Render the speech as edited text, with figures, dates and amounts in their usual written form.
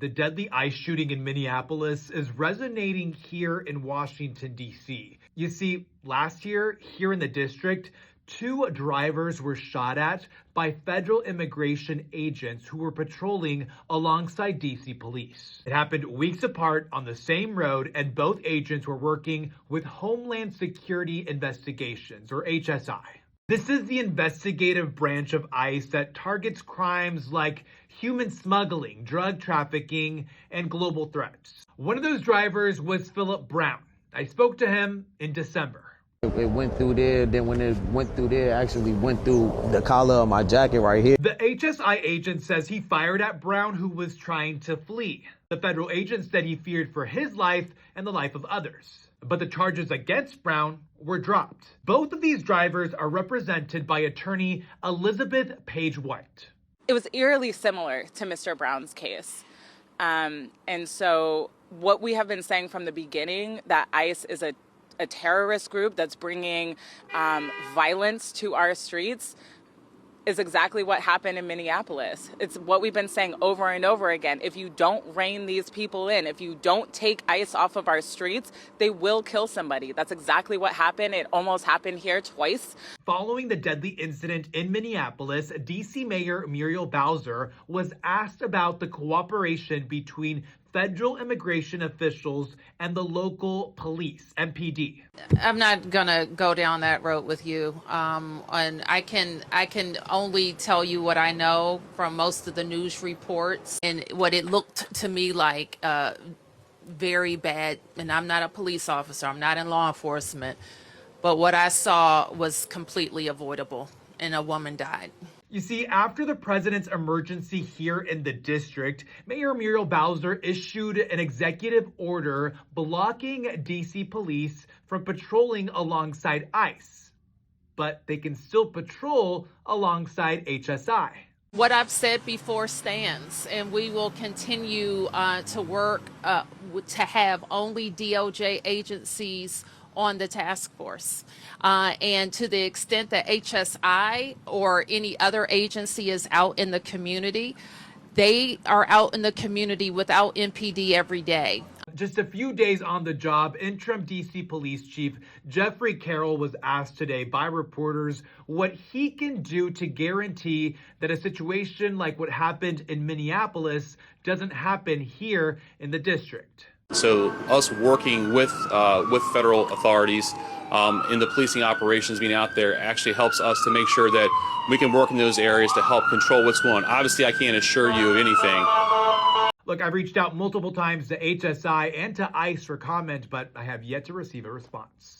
The deadly ICE shooting in Minneapolis is resonating here in Washington, D.C. You see, last year here in the district, 2 drivers were shot at by federal immigration agents who were patrolling alongside D.C. police. It happened weeks apart on the same road, and both agents were working with Homeland Security Investigations, or HSI. This is the investigative branch of ICE that targets crimes like human smuggling, drug trafficking, and global threats. One of those drivers was Philip Brown. I spoke to him in December. It went through there, then when it went through there, it actually went through the collar of my jacket right here. The HSI agent says he fired at Brown, who was trying to flee. The federal agent said he feared for his life and the life of others. But the charges against Brown were dropped. Both of these drivers are represented by attorney Elizabeth Page White. It was eerily similar to Mr. Brown's case. And so what we have been saying from the beginning, that ICE is a terrorist group that's bringing violence to our streets, is exactly what happened in Minneapolis. It's what we've been saying over and over again. If you don't rein these people in, if you don't take ICE off of our streets, they will kill somebody. That's exactly what happened. It almost happened here twice. Following the deadly incident in Minneapolis, D.C. Mayor Muriel Bowser was asked about the cooperation between federal immigration officials and the local police, MPD. I'm not gonna go down that road with you. And I can only tell you what I know from most of the news reports and what it looked to me like very bad. And I'm not a police officer, I'm not in law enforcement, but what I saw was completely avoidable, and a woman died. You see, after the president's emergency here in the district, Mayor Muriel Bowser issued an executive order blocking D.C. police from patrolling alongside ICE. But they can still patrol alongside HSI. What I've said before stands, and we will continue to work to have only DOJ agencies on the task force. And to the extent that HSI or any other agency is out in the community, they are out in the community without MPD every day. Just a few days on the job, interim D.C. Police Chief Jeffrey Carroll was asked today by reporters what he can do to guarantee that a situation like what happened in Minneapolis doesn't happen here in the district. So us working with federal authorities in the policing operations, being out there, actually helps us to make sure that we can work in those areas to help control what's going on. Obviously, I can't assure you of anything. Look, I've reached out multiple times to HSI and to ICE for comment, but I have yet to receive a response.